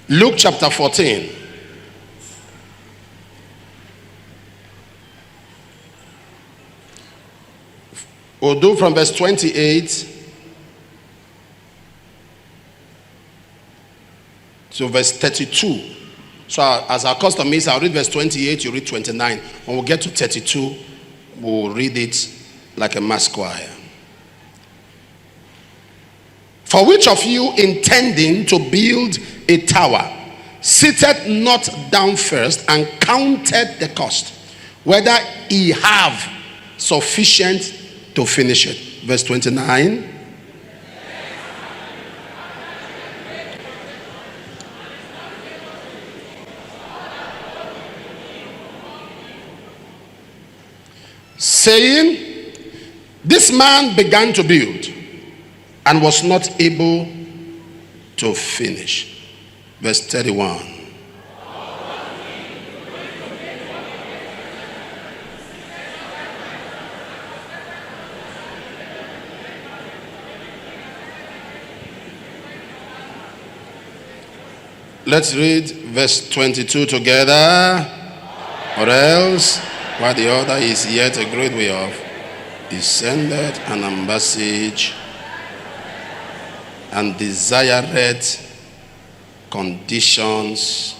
Luke chapter 14. We'll do from verse 28 to verse 32. So as our custom is, I'll read verse 28, you read 29. When we get to 32, we'll read it like a mass choir. For which of you intending to build a tower, seated not down first and counted the cost, whether he have sufficient to finish it? Verse 29. Saying, this man began to build and was not able to finish. Verse 31. Let's read verse 22 together. Or else, while the other is yet a great way off, descended an ambassage and desired conditions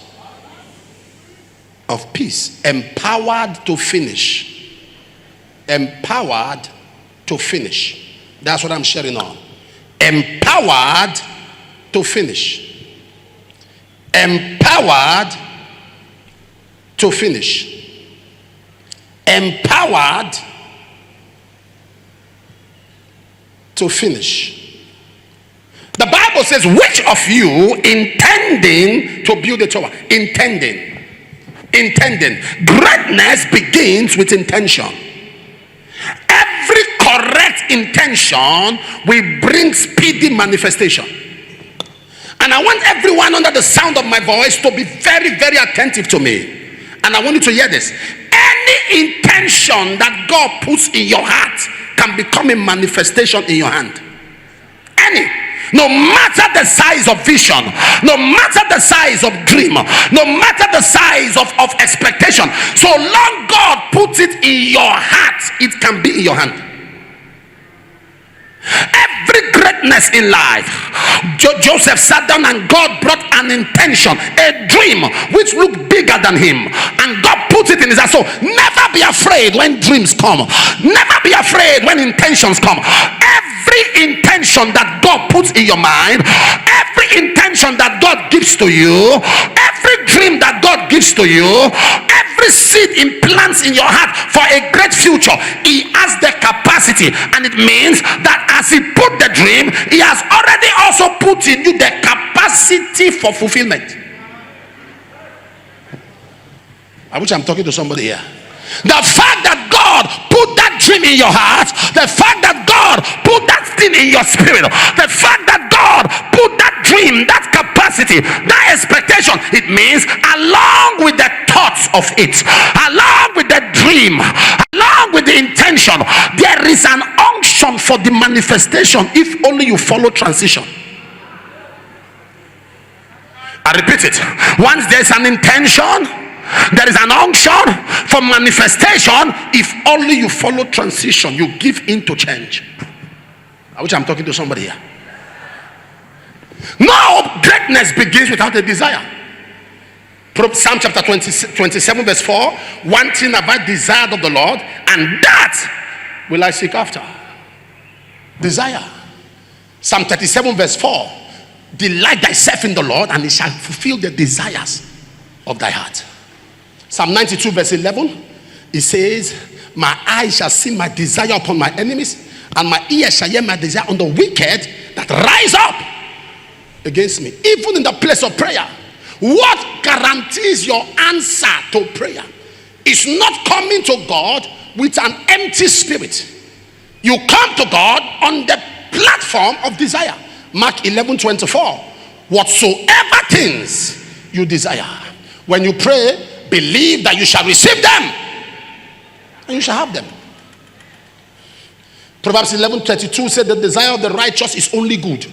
of peace. Empowered to finish. Empowered to finish. That's what I'm sharing on. Empowered to finish. Empowered to finish. Empowered to finish. The Bible says, which of you intending to build a tower? Intending. Greatness begins with intention. Every correct intention will bring speedy manifestation. And I want everyone under the sound of my voice to be very, very attentive to me. And I want you to hear this. Any intention that God puts in your heart can become a manifestation in your hand. Any. No matter the size of vision, no matter the size of dream, no matter the size of expectation, so long God puts it in your heart, it can be in your hand. Every greatness in life, Joseph sat down and God brought an intention, a dream which looked bigger than him, and God put it in his heart. So never be afraid when dreams come, never be afraid when intentions come. Every intention that God puts in your mind, every intention that God gives to you, every dream that God gives to you, every seed implants in your heart for a great future, he has the capacity. And it means that as he put the dream, he has already also put in you the capacity for fulfillment. I wish I'm talking to somebody here. The fact that God put that dream in your heart, the fact that God put that thing in your spirit, the fact that God put that dream, that capacity, that expectation, it means along with the thoughts of it, along with the dream, along with the intention, there is an unction for the manifestation if only you follow transition. I repeat it. Once there's an intention, there is an unction for manifestation if only you follow transition, you give in to change. I wish I'm talking to somebody here. No greatness begins without a desire. Psalm chapter 27 verse 4. One thing have I desired of the Lord, and that will I seek after. Desire. Psalm 37 verse 4. Delight thyself in the Lord, and he shall fulfill the desires of thy heart. Psalm 92 verse 11, it says, my eyes shall see my desire upon my enemies, and my ears shall hear my desire on the wicked that rise up against me. Even in the place of prayer, what guarantees your answer to prayer is not coming to God with an empty spirit. You come to God on the platform of desire. Mark 11:24. Whatsoever things you desire, when you pray, believe that you shall receive them, and you shall have them. Proverbs 11:32 said the desire of the righteous is only good.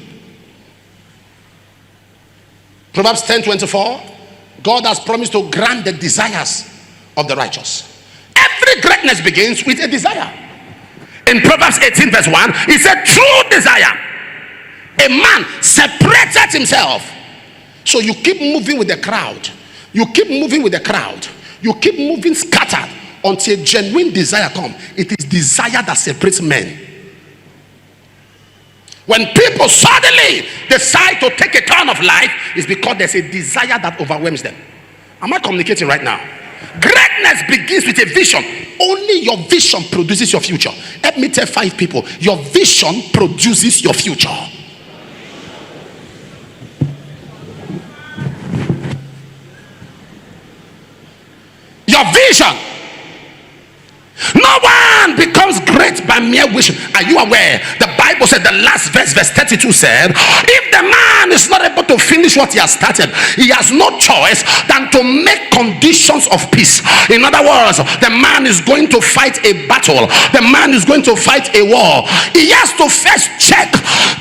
Proverbs 10:24. God has promised to grant the desires of the righteous. Every greatness begins with a desire. In Proverbs 18:1, he said, true desire. A man separated himself. So you keep moving with the crowd. You keep moving with the crowd. You keep moving scattered until genuine desire comes. It is desire that separates men. When people suddenly decide to take a turn of life, it's because there's a desire that overwhelms them. Am I communicating right now? Greatness begins with a vision. Only your vision produces your future. Let me tell 5 people, your vision produces your future. Your vision. No one becomes great by mere wishing. Are you aware? The Bible said, the last verse 32 said, if the man is not able to finish what he has started, he has no choice than to make conditions of peace. In other words, the man is going to fight a battle. The man is going to fight a war. He has to first check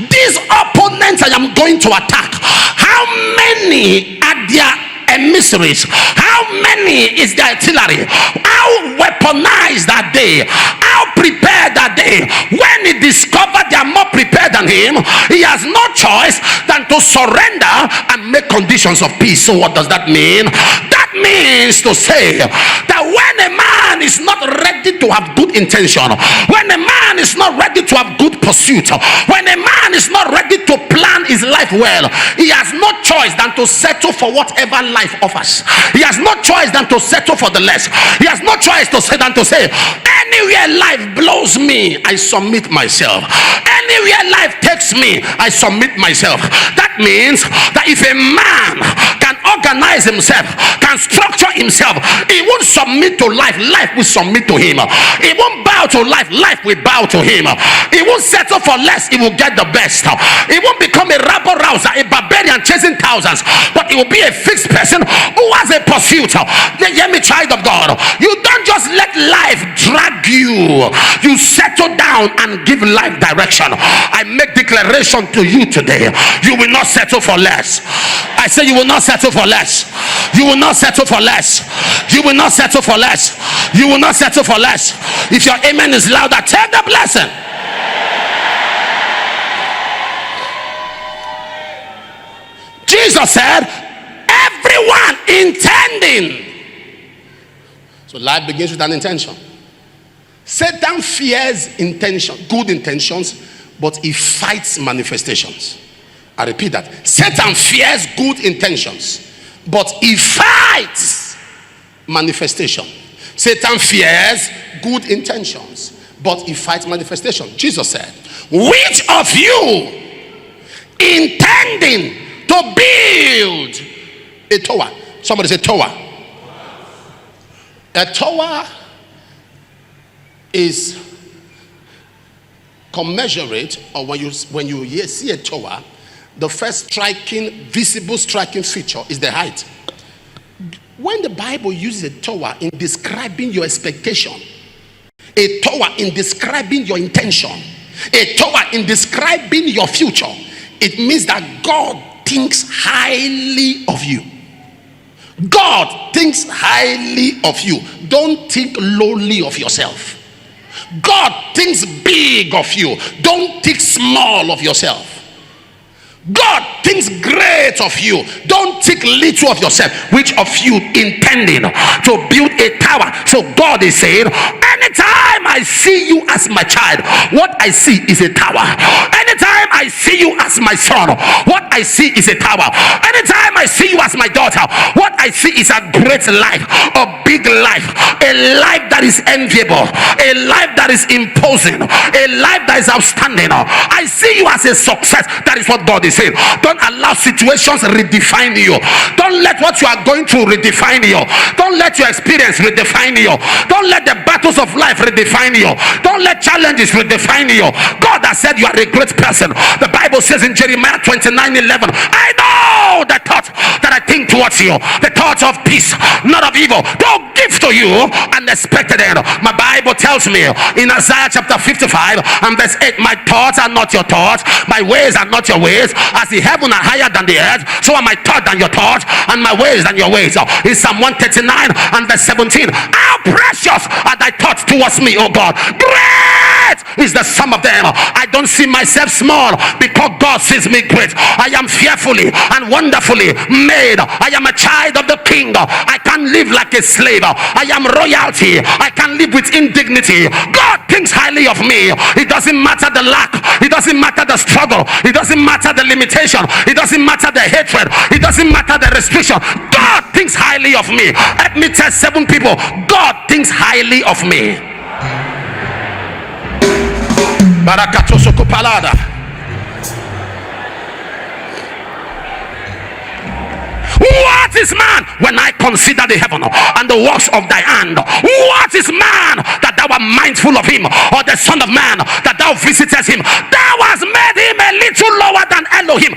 these opponents I am going to attack. How many are there? Emissaries, how many is the artillery? How weaponized are they? How prepared are they? When he discovered they are more prepared than him, he has no choice than to surrender and make conditions of peace. So what does that mean? That means to say that when a man is not ready to have good intention, when a man is not ready to have good pursuit, when a man is not ready to plan his life well, he has no choice than to settle for whatever life offers. He has no choice than to settle for the less. He has no choice than to say, anywhere life blows me, I submit myself. Anywhere life takes me, I submit myself. That means that if a man can organize himself, can structure himself, he won't submit to life, life will submit to him. He won't bow to life, life will bow to him. He won't settle for less, he will get the best. He won't become a rabble rouser, a barbarian chasing thousands, but he will be a fixed person who has a pursuit. Hear me, child of God. You don't just let life drag you. You settle down and give life direction. I make declaration to you today. You will not settle for less. I say you will not settle for less. You will not settle for less. You will not settle for less. You will not settle for less. If your amen is louder, take the blessing. Jesus said, everyone intending. So life begins with an intention. Satan fears intention, good intentions, but he fights manifestations. I repeat that. Satan fears good intentions, but he fights manifestation. Satan fears good intentions, but he fights manifestation. Jesus said, which of you intending to build a tower? Somebody say tower. A tower is commensurate, or when you see a tower, the first visible striking feature is the height. When the Bible uses a tower in describing your expectation, a tower in describing your intention, a tower in describing your future, it means that God thinks highly of you. God thinks highly of you. Don't think lowly of yourself. God thinks big of you. Don't think small of yourself. God thinks great of you. Don't think little of yourself. Which of you intending to build a tower? So God is saying, anytime I see you as my child, what I see is a tower. Anytime I see you as my son, what I see is a tower. Anytime I see you as my daughter, what I see is a great life, a big life, a life that is enviable, a life that is imposing, a life that is outstanding. I see you as a success. That is what God is saying. Don't allow situations redefine you. Don't let what you are going through redefine you. Don't let your experience redefine you. Don't let the battles of life redefine you. Don't let challenges redefine you. God has said you are a great person. The Bible says in Jeremiah 29:11, I know know the thought that I think towards you, the thoughts of peace, not of evil, don't give to you an expected end. My Bible tells me in Isaiah chapter 55 and verse 8, my thoughts are not your thoughts, my ways are not your ways. As the heaven are higher than the earth, so are my thoughts than your thoughts, and my ways than your ways. In Psalm 139 and verse 17, how precious are thy thoughts towards me, O God. Great is the sum of them. I don't see myself small because God sees me great. I am fearfully and wonderfully made. I am a child of the King. I can't live like a slave. I am royalty. I can't live with indignity. God thinks highly of me. It doesn't matter the lack. It doesn't matter the struggle. It doesn't matter the limitation. It doesn't matter the hatred. It doesn't matter the restriction. God thinks highly of me. Let me tell 7 people, God thinks highly of me. Barakatosoko palada. What is man when I consider the heaven and the works of thy hand? What is man that thou art mindful of him, or the son of man that thou visitest him? Thou hast made him a little lower than Elohim.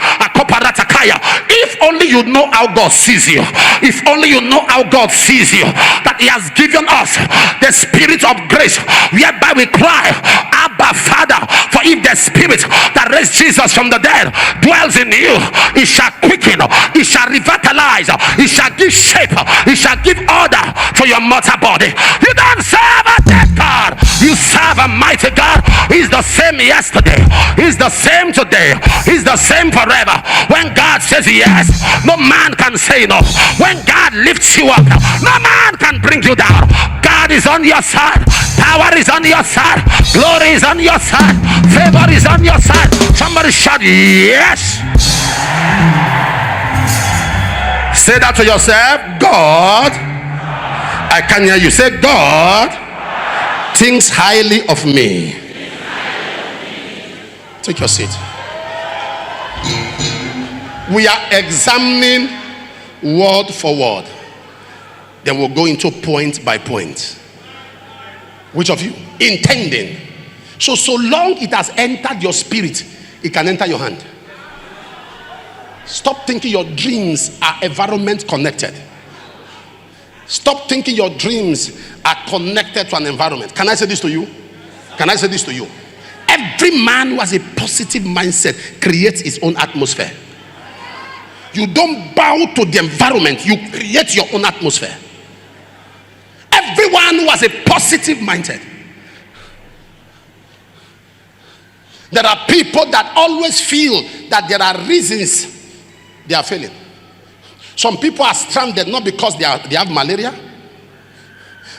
If only you know how God sees you, if only you know how God sees you, that he has given us the spirit of grace whereby we cry, Abba Father. For if the spirit that raised Jesus from the dead dwells in you, it shall quicken, it shall revitalize, it shall give shape, it shall give order to your mortal body. You don't serve a dead God, you serve a mighty God. He's the same yesterday, he's the same today, he's the same forever. When God says yes, no man can say no. When God lifts you up, no man can bring you down. God is on your side, power is on your side, glory is on your side, favor is on your side. Somebody shout yes. Say that to yourself. God, I can hear you. Say, God thinks highly of me. Take your seat. We are examining word for word. Then we'll go into point by point. Which of you? Intending. So long it has entered your spirit, it can enter your hand. Stop thinking your dreams are environment connected. Stop thinking your dreams are connected to an environment. Can I say this to you? Can I say this to you? Every man who has a positive mindset creates his own atmosphere. You don't bow to the environment, you create your own atmosphere. Everyone who has a positive mindset. There are people that always feel that there are reasons they are failing. Some people are stranded not because they have malaria,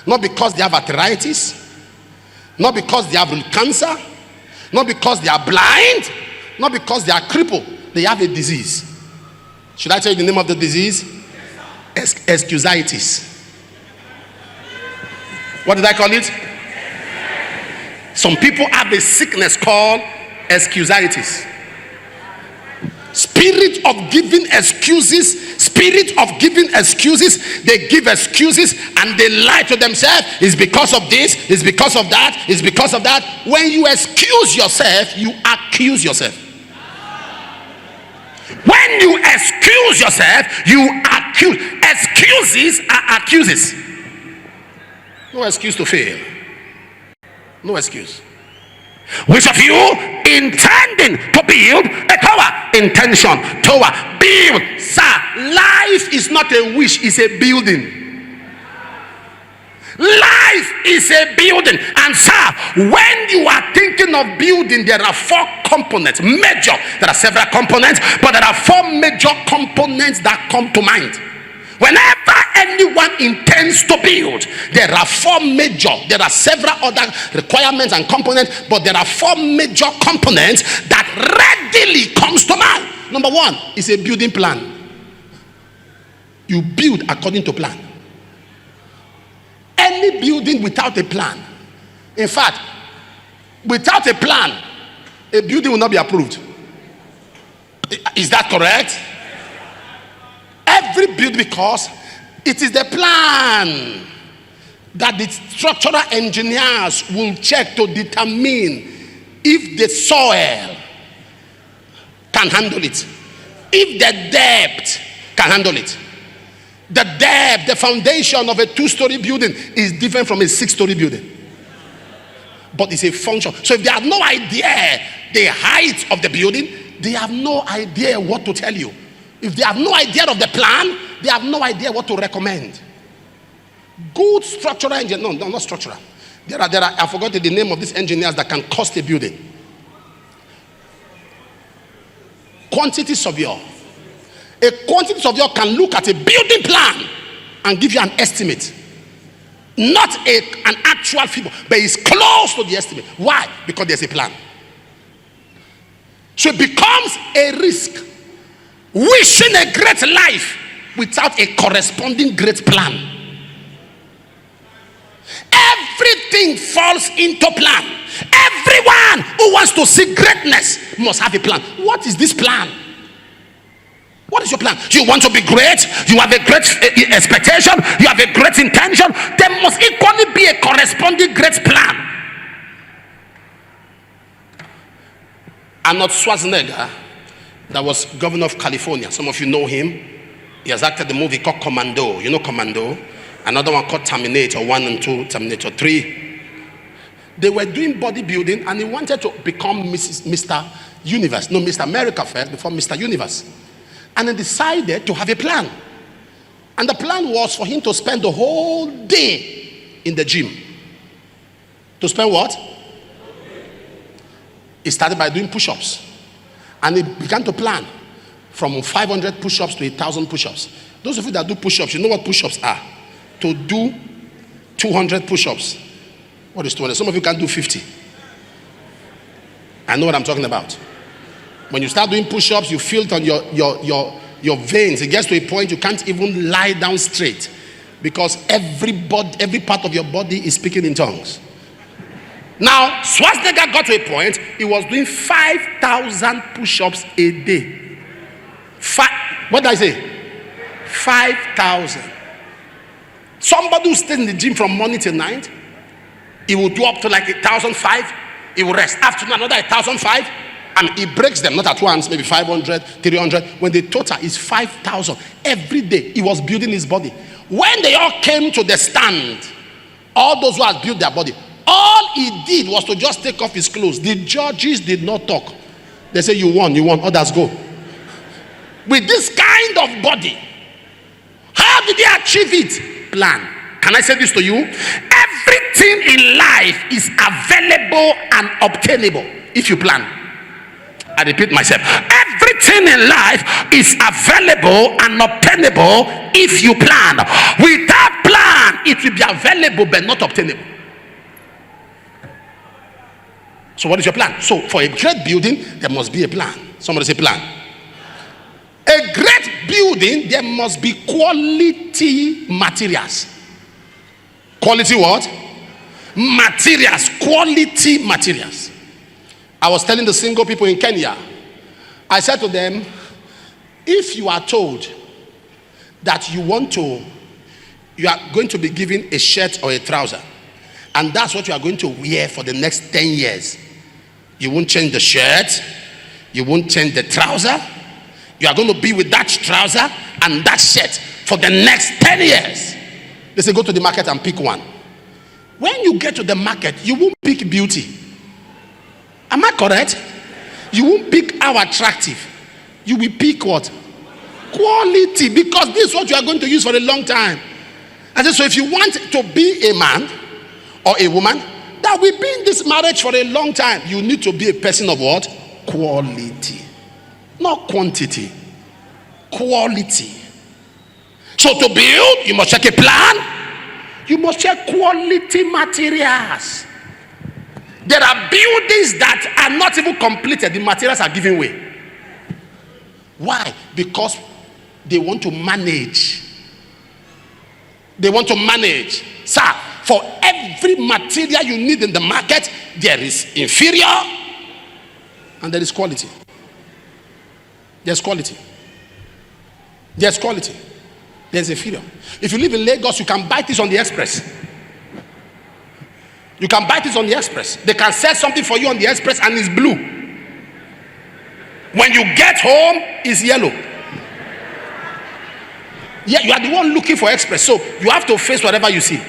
not because they have arthritis, not because they have cancer, not because they are blind, not because they are crippled. They have a disease. Should I tell you the name of the disease? Excusitis. What did I call it? Some people have a sickness called excusitis. Spirit of giving excuses. Spirit of giving excuses. They give excuses and they lie to themselves. It's because of this, it's because of that, it's because of that. When you excuse yourself, you accuse yourself. When you excuse yourself, you accuse. Excuses are accuses. No excuse to fail. No excuse. Which of you intending to build a tower? Intention, tower, build. Sir, life is not a wish, it's a building. Life is a building. And sir, when you are thinking of building, there are 4 components. Major. There are several components, but there are 4 major components that come to mind. Whenever anyone intends to build, there are 4 major. There are several other requirements and components, but there are 4 major components that readily comes to mind. Number 1 is a building plan. You build according to plan. Any building without a plan, in fact, without a plan, a building will not be approved. Is that correct? Every build, because it is the plan that the structural engineers will check to determine if the soil can handle it, if the depth can handle it. The depth, the foundation of a 2-story building is different from a 6-story building. But it's a function. So if they have no idea the height of the building, they have no idea what to tell you. If they have no idea of the plan, they have no idea what to recommend. Good structural engineer, no, not structural. There are, I forgot the name of these engineers that can cost a building. Quantity surveyor. A quantity surveyor can look at a building plan and give you an estimate. Not an actual figure, but it's close to the estimate. Why? Because there's a plan. So it becomes a risk. Wishing a great life without a corresponding great plan. Everything falls into plan. Everyone who wants to see greatness must have a plan. What is this plan? What is your plan? You want to be great? You have a great expectation? You have a great intention? There must equally be a corresponding great plan. Arnold Schwarzenegger, that was governor of California. Some of you know him. He has acted the movie called Commando. You know Commando? Another one called Terminator 1 and 2, Terminator 3. They were doing bodybuilding and he wanted to become Mr. Universe. No, Mr. America first before Mr. Universe. And he decided to have a plan. And the plan was for him to spend the whole day in the gym. To spend what? He started by doing push-ups. And he began to plan from 500 push-ups to 1,000 push-ups. Those of you that do push-ups, you know what push-ups are. To do 200 push-ups. What is 200? Some of you can do 50. I know what I'm talking about. When you start doing push-ups, you feel it on your veins. It gets to a point you can't even lie down straight because every part of your body is speaking in tongues. Now, Schwarzenegger got to a point, he was doing 5,000 push-ups a day. What did I say? 5,000. Somebody who stays in the gym from morning till night, he will do up to like 1,005. He will rest. After another 1,005. And he breaks them, not at once, maybe 500, 300. When the total is 5,000 every day, he was building his body. When they all came to the stand, all those who had built their body, all he did was to just take off his clothes. The judges did not talk. They say, you won, others go. With this kind of body, how did they achieve it? Plan. Can I say this to you? Everything in life is available and obtainable if you plan. I repeat myself. Everything in life is available and obtainable if you plan. Without plan, it will be available but not obtainable. So what is your plan? So for a great building, there must be a plan. Somebody say plan. A great building, there must be quality materials. Quality what? Materials. Quality materials. I was telling the single people in Kenya, I said to them, if you are told that you are going to be given a shirt or a trouser, and that's what you are going to wear for the next 10 years, you won't change the shirt, you won't change the trouser, you are going to be with that trouser and that shirt for the next 10 years. They say, go to the market and pick one. When you get to the market, you won't pick beauty. Am I correct? You won't pick how attractive. You will pick what? Quality. Because this is what you are going to use for a long time. I said, so if you want to be a man or a woman that will be in this marriage for a long time, you need to be a person of what? Quality. Not quantity. Quality. So to build, you must check a plan. You must check quality materials. There are buildings that are not even completed. The materials are giving way. Why? Because they want to manage. They want to manage. Sir, for every material you need in the market, there is inferior and there is quality. There's quality. There's quality. There's inferior. If you live in Lagos, you can buy this on the express. You can buy this on the express. They can sell something for you on the express and it's blue. When you get home, it's yellow. Yeah, you are the one looking for express, so you have to face whatever you see.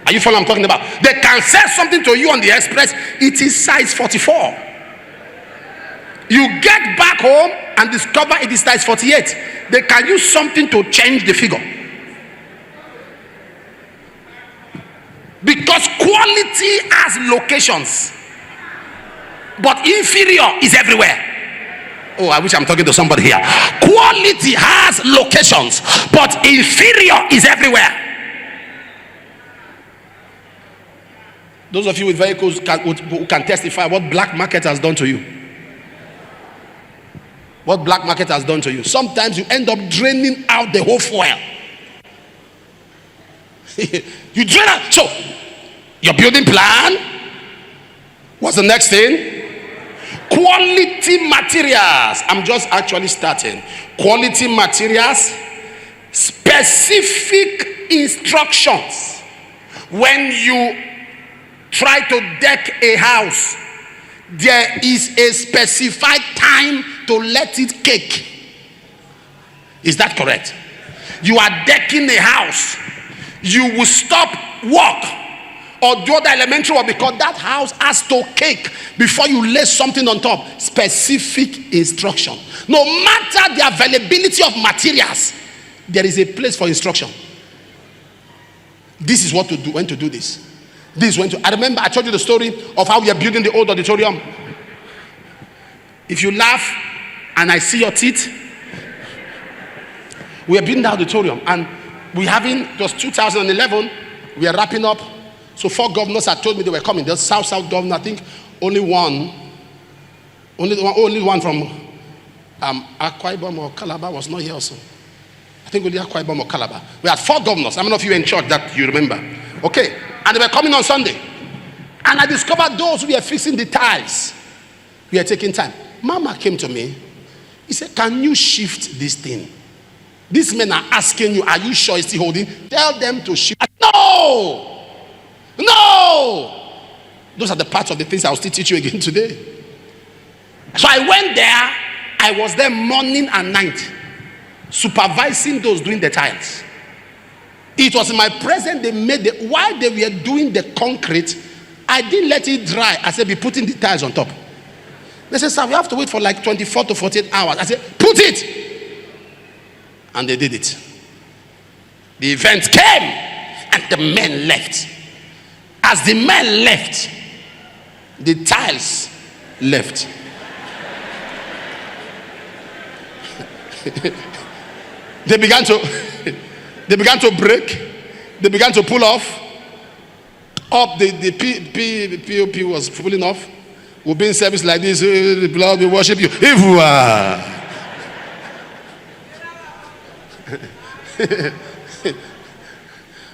Are you following what I'm talking about? They can say something to you on the express, it is size 44. You get back home and discover it is size 48. They can use something to change the figure. Because quality has locations, but inferior is everywhere. Oh, I wish I'm talking to somebody here. Quality has locations, but inferior is everywhere. Those of you with vehicles who can testify what black market has done to you. What black market has done to you. Sometimes you end up draining out the whole fuel. You drain out. So, your building plan. What's the next thing? Quality materials. I'm just actually starting. Quality materials. Specific instructions. When you try to deck a house, there is a specified time to let it cake. Is that correct? You are decking a house. You will stop work or do the elementary work because that house has to cake before you lay something on top. Specific instruction. No matter the availability of materials, there is a place for instruction. This is what to do, when to do this. This is when to. I remember I told you the story of how we are building the old auditorium. If you laugh and I see your teeth, we are building the auditorium and it was 2011, we are wrapping up. So 4 governors had told me they were coming. There's South governor, I think only one from Akwa Ibom or Calabar was not here also. I think only Akwa Ibom or Calabar. We had 4 governors. How many of you in church that you remember? Okay. And they were coming on Sunday. And I discovered those who were fixing the tiles. We are taking time. Mama came to me. He said, can you shift this thing? These men are asking you, are you sure it's still holding? Tell them to shift. No! No! Those are the parts of the things I'll still teach you again today. So I went there. I was there morning and night, supervising those doing the tiles. It was in my presence they made while they were doing the concrete, I didn't let it dry. I said, be putting the tiles on top. They said, sir, we have to wait for like 24 to 48 hours. I said, put it. And they did it. The event came and the men left. As the men left, the tiles left. They began to break. They began to pull off. The POP was pulling off. We'll be in service like this. Lord, we worship you. If we are.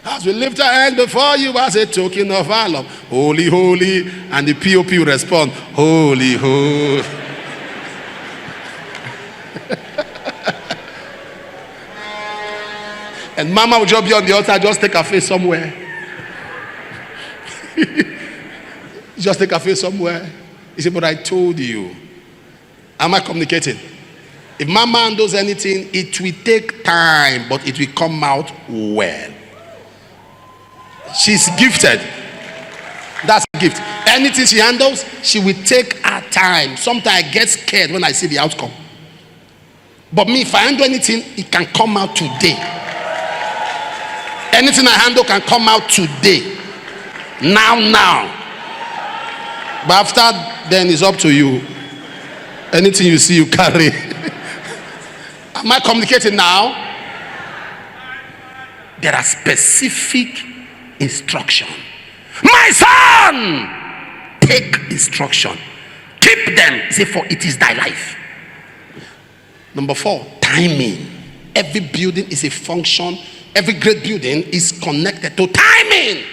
As we lift our hand before you as a token of our love. Holy, holy. And the POP will respond. Holy, holy. And Mama will just be on the altar, just take her face somewhere. Just take her face somewhere. He said, but I told you. Am I communicating? If Mama does anything, it will take time, but it will come out well. She's gifted. That's a gift. Anything she handles, she will take her time. Sometimes I get scared when I see the outcome. But me, if I handle anything, it can come out today. Anything I handle can come out today. Now. But after then, it's up to you. Anything you see, you carry. Am I communicating now? There are specific instruction. My son, take instruction. Keep them. Say, for it is thy life. Number 4, timing. Every building is a function. Every great building is connected to timing.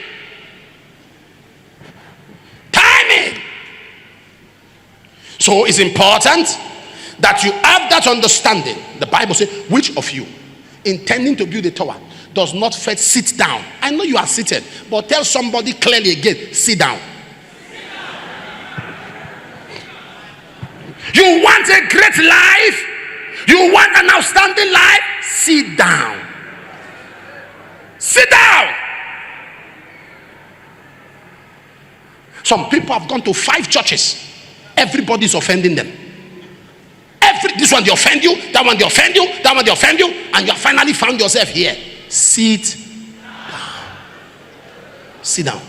Timing. So it's important that you have that understanding. The Bible says, which of you, intending to build a tower, does not first sit down? I know you are seated, but tell somebody clearly again, sit down. You want a great life? You want an outstanding life? Sit down. Sit down. Some people have gone to 5 churches. Everybody's offending them. This one they offend you, that one they offend you, that one they offend you, and you have finally found yourself here. Sit down. Sit down.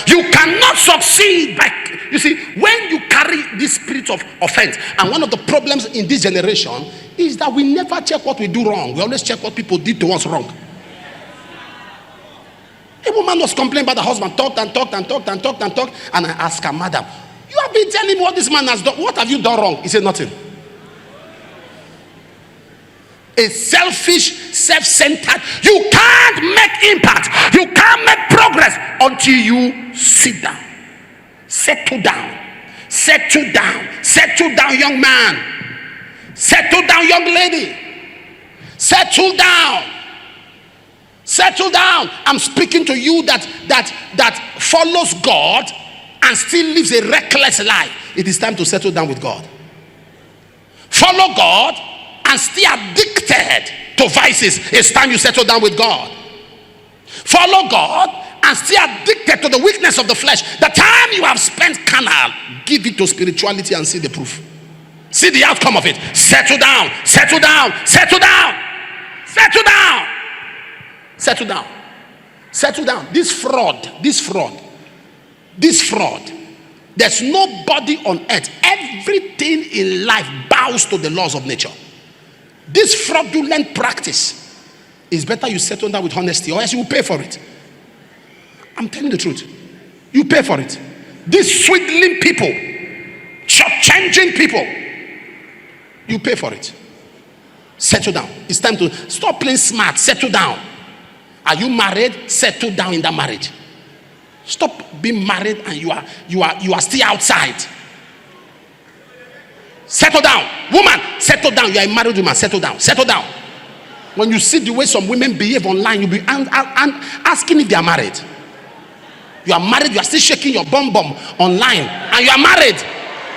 You cannot succeed by, you see, when you carry this spirit of offense. And one of the problems in this generation is that we never check what we do wrong. We always check what people did to us wrong. A woman was complaining about the husband, talked. And I asked her, madam, you have been telling me what this man has done. What have you done wrong? He said, nothing. A selfish, self-centered. You can't make impact. You can't make progress until you sit down. Settle down. Settle down. Settle down, young man. Settle down, young lady. Settle down. Settle down. I'm speaking to you that follows God and still lives a reckless life. It is time to settle down with God. Follow God and still addicted to vices. It's time you settle down with God. Follow God and still addicted to the weakness of the flesh. The time you have spent carnal, give it to spirituality and see the proof. See the outcome of it. Settle down. Settle down. Settle down. Settle down. Settle down. Settle down. This fraud. There's nobody on earth. Everything in life bows to the laws of nature. This fraudulent practice is better you settle down with honesty, or else you will pay for it. I'm telling the truth. You pay for it. These swindling people, changing people, you pay for it. Settle down. It's time to stop playing smart. Settle down. Are you married? Settle down in that marriage. Stop being married and you are still outside. Settle down. Woman, settle down. You are a married woman. Settle down. Settle down. When you see the way some women behave online, you'll be asking if they are married. You are married, you are still shaking your bum online, and you are married.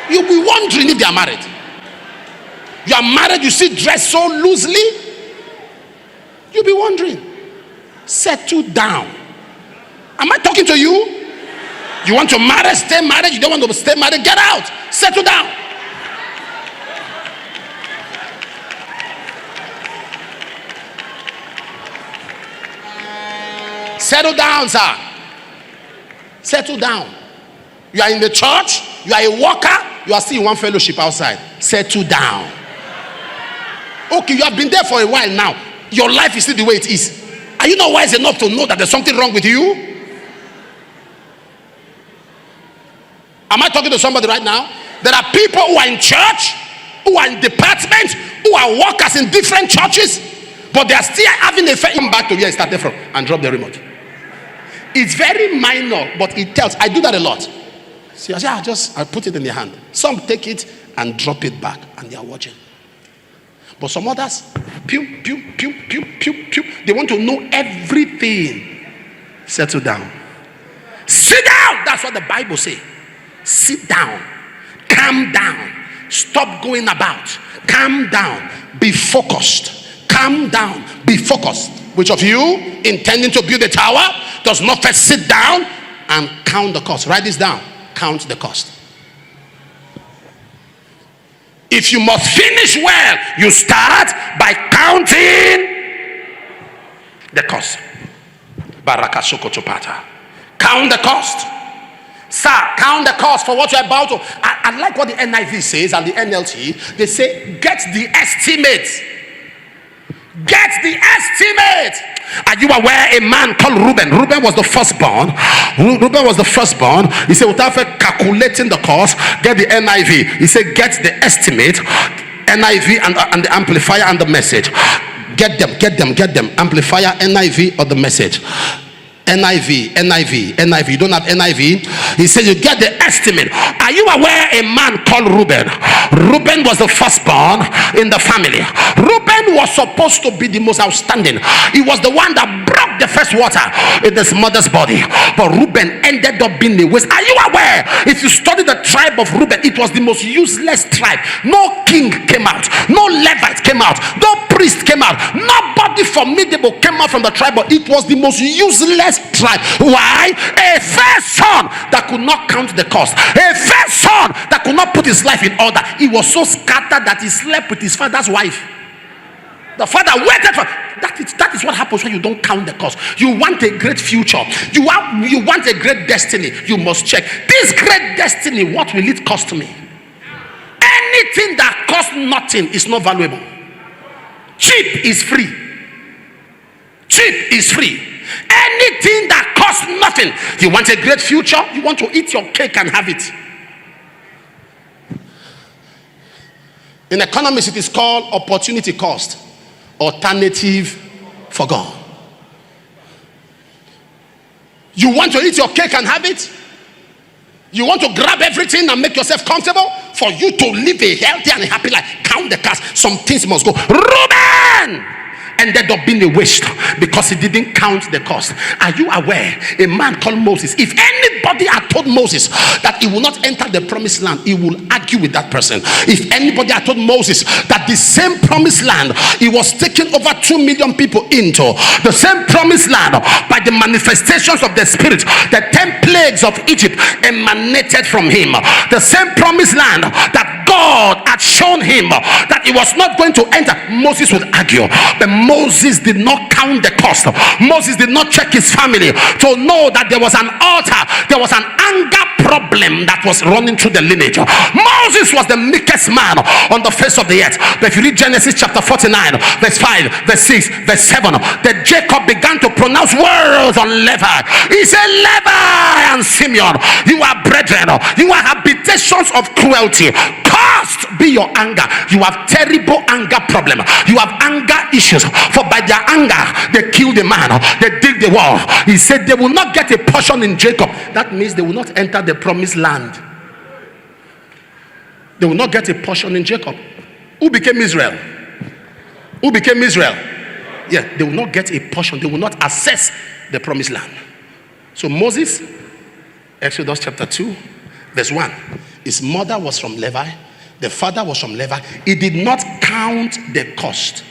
You'll be wondering if they are married. You are married, you see dress so loosely. You'll be wondering. Settle down. Am I talking to you? You want to marry, stay married. You don't want to stay married, get out. Settle down. Settle down, sir. Settle down. You are in the church, you are a worker, you are still in one fellowship outside. Settle down. Okay, you have been there for a while now. Your life is still the way it is. Are you not wise enough to know that there's something wrong with you? Am I talking to somebody right now? There are people who are in church, who are in departments, who are workers in different churches, but they are still having a faith. Come back to where it started from and drop the remote. It's very minor, but it tells. I do that a lot. See, I put it in their hand. Some take it and drop it back, and they are watching. But some others, pew, pew, pew, pew, pew, pew. They want to know everything. Settle down. Sit down. That's what the Bible says. Sit down. Calm down. Stop going about. Calm down. Be focused. Calm down. Be focused. Which of you, intending to build a tower, does not first sit down and count the cost? Write this down. Count the cost. If you must finish well, you start by counting the cost. Count the cost. Sir, count the cost for what you're about to. I like what the NIV says and the NLT. They say, get the estimate. Get the estimate. Are you aware a man called Reuben? Reuben was the firstborn. He said, without calculating the cost, get the NIV. He said, get the estimate. NIV and the amplifier and the message. Get them. Amplifier, NIV, or the message. NIV. You don't have NIV? He said, you get the estimate. Are Are you aware a man called Reuben? Reuben was the firstborn in the family. Reuben was supposed to be the most outstanding. He was the one that broke the first water in his mother's body. But Reuben ended up being the waste. Are you aware? If you study the tribe of Reuben, it was the most useless tribe. No king came out, no Levite came out, no priest came out, nobody formidable came out from the tribe. But it was the most useless tribe. Why? A first son that could not count the cost, a first son that could not put his life in order. He was so scattered that he slept with his father's wife. The father waited for that is what happens when you don't count the cost. You want a great future, you want a great destiny. You must check this great destiny. What will it cost me? Anything that costs nothing is not valuable. Cheap is free. Cheap is free. Anything that costs nothing. You want a great future, you want to eat your cake and have it. In economics, it is called opportunity cost. Alternative for God. You want to eat your cake and have it? You want to grab everything and make yourself comfortable? For you to live a healthy and a happy life, count the cost. Some things must go. Reuben ended up being a waste because he didn't count the cost. Are you aware? A man called Moses, if anybody had told Moses that he will not enter the promised land, he will argue with that person. If anybody had told Moses that the same promised land he was taking over 2 million people into, the same promised land by the manifestations of the spirit, the 10 plagues of Egypt emanated from him, the same promised land that God had shown him that he was not going to enter, Moses would argue. But Moses did not count the cost. Moses did not check his family to know that there was an altar, there was an anger problem that was running through the lineage. Moses was the meekest man on the face of the earth. But if you read Genesis chapter 49, verse 5, verse 6, verse 7, that Jacob began to pronounce words on Levi. He said, Levi and Simeon, you are brethren, you are habitations of cruelty. Cost be your anger. You have terrible anger problem. You have anger issues. For by their anger they killed the man, they dig the wall. He said they will not get a portion in Jacob. That means they will not enter the promised land. They will not get a portion in Jacob. Who became Israel? Who became Israel? Yeah, they will not get a portion. They will not access the promised land. So Moses, Exodus chapter 2, verse 1, his mother was from Levi, the father was from Levi. He did not count the cost.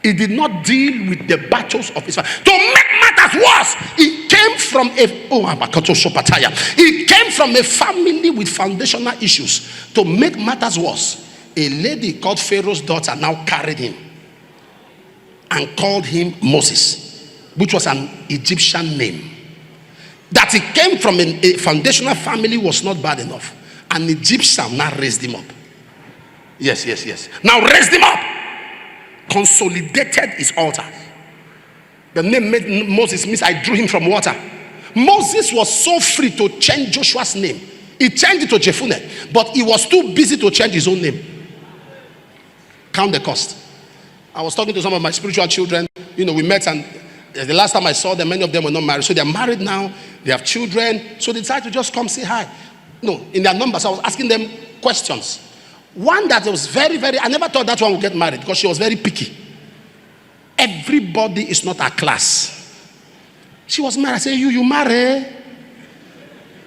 He did not deal with the battles of his family. To make matters worse, he came from a family with foundational issues. To make matters worse, a lady called Pharaoh's daughter now carried him and called him Moses, which was an Egyptian name. That he came from a foundational family was not bad enough. An Egyptian now raised him up. Yes. Now raised him up. Consolidated his altar. The name made Moses means I drew him from water. Moses was so free to change Joshua's name. He changed it to Jephunneh, but he was too busy to change his own name. Count the cost. I was talking to some of my spiritual children. We met, and the last time I saw them, many of them were not married. So they're married now. They have children. So they decided to just come say hi. No, in their numbers, I was asking them questions. One that was very, I never thought that one would get married because she was very picky. Everybody is not her class. She was married. I said, you marry?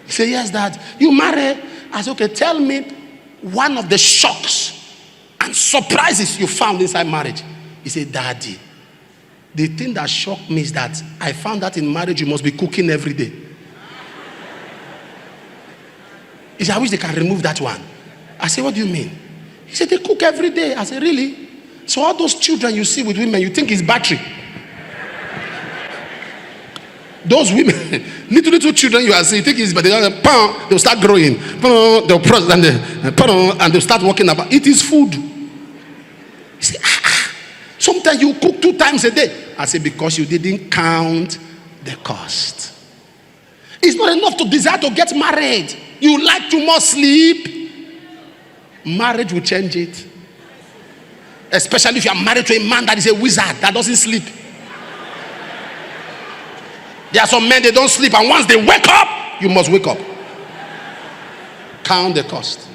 He said, yes, Dad. You marry? I said, okay, tell me one of the shocks and surprises you found inside marriage. He said, Daddy, the thing that shocked me is that I found that in marriage you must be cooking every day. He said, I wish they can remove that one. I said, what do you mean? He said, they cook every day. I said, really? So all those children you see with women, you think it's battery. Those women, little children you are seeing, you think it's, but they'll start growing. They'll press and they'll start walking about. It is food. He said, sometimes you cook 2 times a day. I said, because you didn't count the cost. It's not enough to desire to get married. You like too much sleep. Marriage will change it. Especially if you are married to a man that is a wizard, that doesn't sleep. There are some men, they don't sleep, and once they wake up, you must wake up. Count the cost.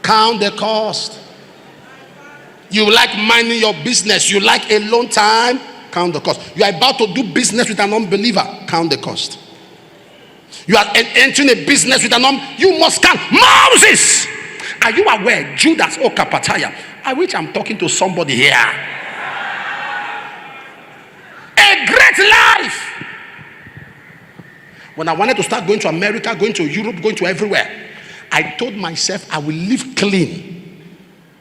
Count the cost. You like minding your business. You like alone time. Count the cost. You are about to do business with an unbeliever. Count the cost. You are entering a business with you must count. Moses, are you aware? Judas, oh Kapataya. I wish I'm talking to somebody here. A great life. When I wanted to start going to America, going to Europe, going to everywhere, I told myself I will live clean,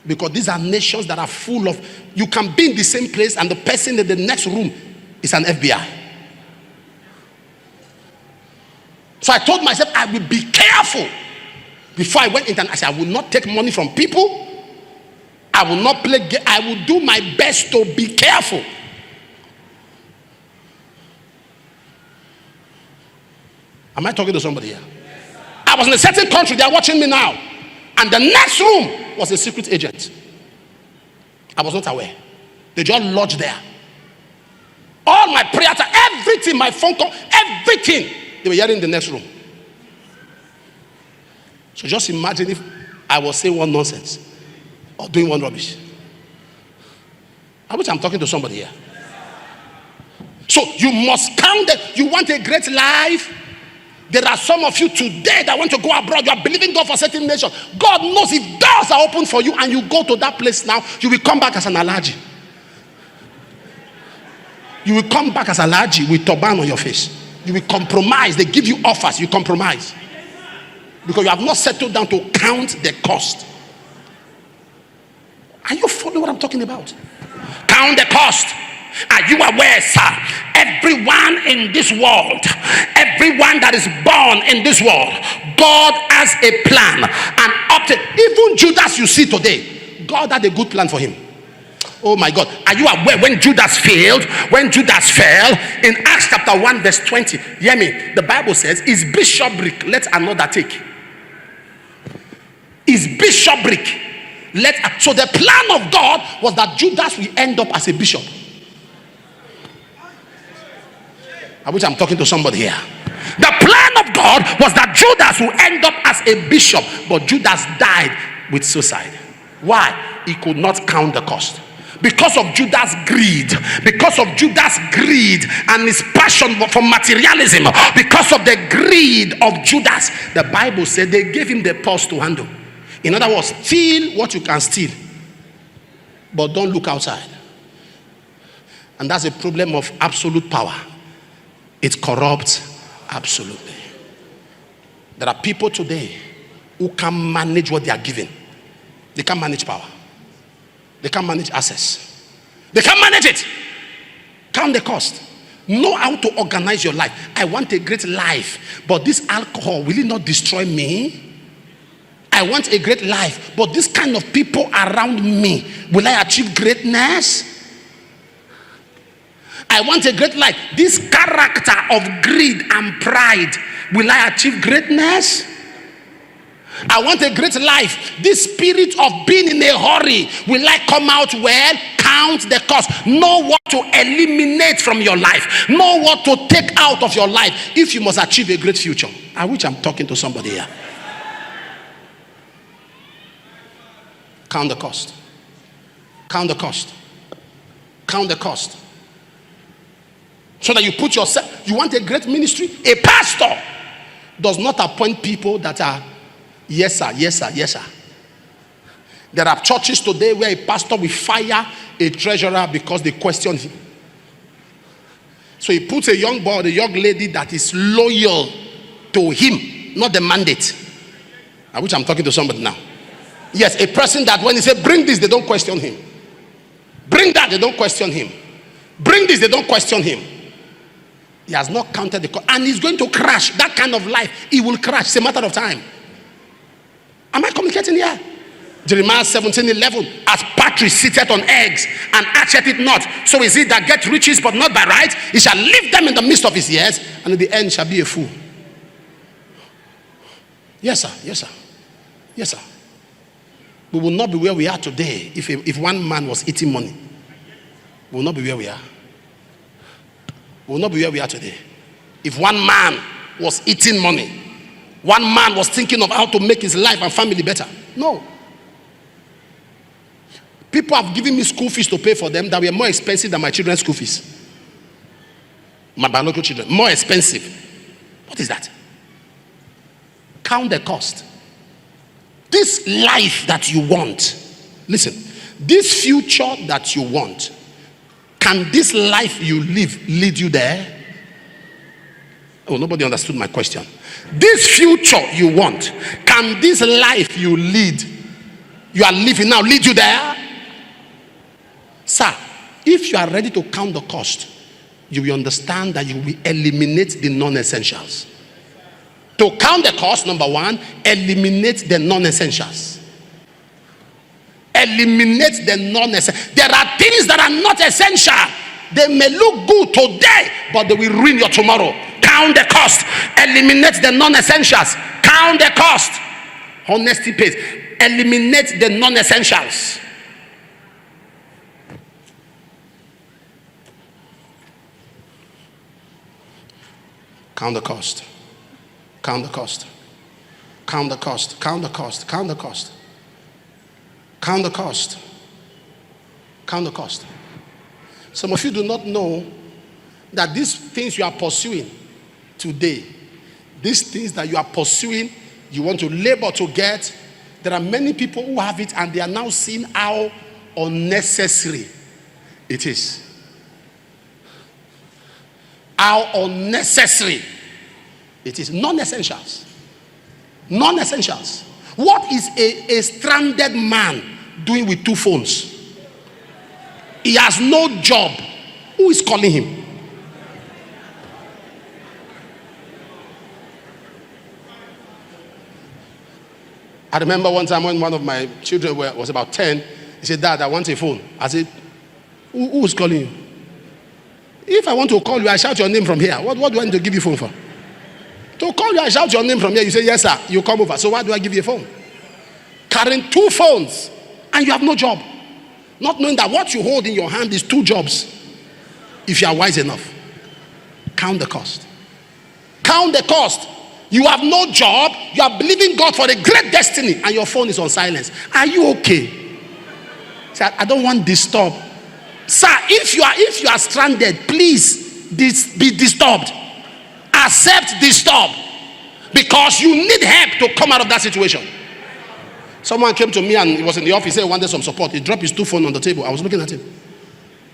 because these are nations that are full of, you can be in the same place and the person in the next room is an FBI. So I told myself I will be careful. Before I went international, I said I will not take money from people. I will not play game. I will do my best to be careful. Am I talking to somebody here? I was in a certain country. They are watching me now. And the next room was a secret agent. I was not aware. They just lodged there. All my prayer time, everything, my phone call, everything, they were hearing in the next room. So just imagine if I was saying one nonsense or doing one rubbish. I wish I'm talking to somebody here. So you must count that. You want a great life. There are some of you today that want to go abroad. You are believing God for certain nation. God knows if doors are open for you and you go to that place now, you will come back as an allergy. You will come back as an allergy with turban on your face. You will compromise. They give you offers. You compromise. Because you have not settled down to count the cost. Are you following what I'm talking about? Count the cost. Are you aware, sir? Everyone in this world, everyone that is born in this world, God has a plan. And up to even Judas you see today, God had a good plan for him. Oh my God. Are you aware when Judas failed? When Judas fell in Acts chapter 1 verse 20, hear me, the Bible says, is bishopric, let another take. Is bishopric. So the plan of God was that Judas will end up as a bishop. I wish I'm talking to somebody here. The plan of God was that Judas will end up as a bishop, but Judas died with suicide. Why? He could not count the cost. Because of Judas' greed, because of Judas' greed and his passion for materialism, because of the greed of Judas, the Bible said they gave him the purse to handle. In other words, steal what you can steal, but don't look outside. And that's a problem of absolute power. It corrupts absolutely. There are people today who can manage what they are given. They can't manage power. They can't manage access. They can't manage it. Count the cost. Know how to organize your life. I want a great life, but this alcohol, will it not destroy me? I want a great life, but this kind of people around me, will I achieve greatness? I want a great life. This character of greed and pride, will I achieve greatness? I want a great life. This spirit of being in a hurry, will I come out well? Count the cost. Know what to eliminate from your life. Know what to take out of your life if you must achieve a great future. I wish I'm talking to somebody here. Count the cost. Count the cost. Count the cost. So that you put yourself, you want a great ministry? A pastor does not appoint people that are yes sir, yes sir, yes sir. There are churches today where a pastor will fire a treasurer because they question him. So he puts a young boy, a young lady that is loyal to him, not the mandate. I wish I'm talking to somebody now. Yes, a person that when he says bring this, they don't question him. Bring that, they don't question him. Bring this, they don't question him. He has not counted the cost, and he's going to crash. That kind of life, he will crash. It's a matter of time. Am I communicating here? Jeremiah 17:11, as partridge sitteth on eggs and hatcheth it not, so is he that gets riches but not by right. He shall leave them in the midst of his years, and in the end shall be a fool. Yes sir, yes sir, yes sir. We will not be where we are today if one man was eating money. We will not be where we are. We will not be where we are today. If one man was eating money, One man was thinking of how to make his life and family better. No. People have given me school fees to pay for them that were more expensive than my children's school fees. My biological children, more expensive. What is that? Count the cost. This life that you want, listen, this future that you want, can this life you live lead you there? Oh, nobody understood my question. This future you want, can this life you are living now, lead you there? Sir, if you are ready to count the cost, you will understand that you will eliminate the non-essentials. To count the cost, number one, eliminate the non-essentials. Eliminate the non-essentials. There are things that are not essential. They may look good today, but they will ruin your tomorrow. Count the cost. Eliminate the non-essentials. Count the cost. Honesty pays. Eliminate the non-essentials. Count the cost. Count the cost. Count the cost. Count the cost. Count the cost. Count the cost. Count the cost. Some of you do not know that these things you are pursuing today, these things that you are pursuing, you want to labor to get, there are many people who have it and they are now seeing how unnecessary it is. How unnecessary it is. Non-essentials. Non-essentials. What is a stranded man doing with 2 phones? He has no job. Who is calling him? I remember one time when one of my children was about 10, he said, "Dad, I want a phone." I said, who is calling you? If I want to call you, I shout your name from here. What do I need to give you a phone for? To call you, I shout your name from here. You say, "Yes, sir." You come over. So why do I give you a phone? Carrying 2 phones and you have no job. Not knowing that what you hold in your hand is 2 jobs. If you are wise enough. Count the cost. Count the cost. You have no job. You are believing God for a great destiny and your phone is on silence. Are you okay? Sir, I don't want disturb. Sir, if you are stranded, please be disturbed. Accept disturb. Because you need help to come out of that situation. Someone came to me and he was in the office, he wanted some support. He dropped his 2 phones on the table. I was looking at him.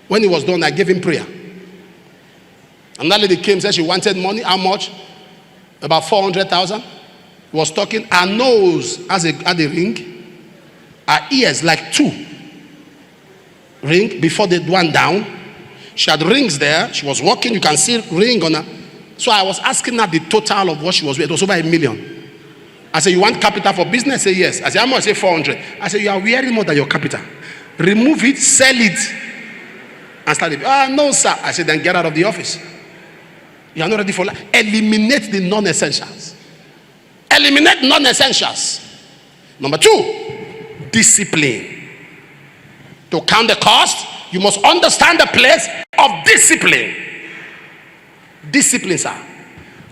When he was done, I gave him prayer. And that lady came, said she wanted money. How much? About 400,000. Was talking. Her nose had a ring. Her ears like 2 ring before the one down. She had rings there. She was walking. You can see ring on her. So I was asking her the total of what she was worth. It was over $1 million. I said, "You want capital for business?" Say yes. I said, "How much?" Say 400. I said, "You are wearing more than your capital. Remove it, sell it, and start it." "No, sir." I said, "Then get out of the office. You are not ready for life." Eliminate the non-essentials. Eliminate non-essentials. Number 2, discipline. To count the cost, you must understand the place of discipline. Discipline, sir.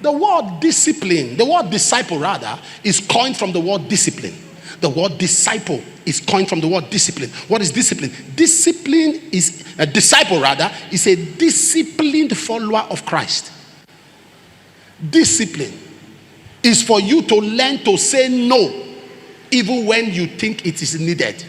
The word discipline, the word disciple rather, is coined from the word discipline. The word disciple is coined from the word discipline. What is discipline? Discipline is a disciple rather, is a disciplined follower of Christ. Discipline is for you to learn to say no even when you think it is needed.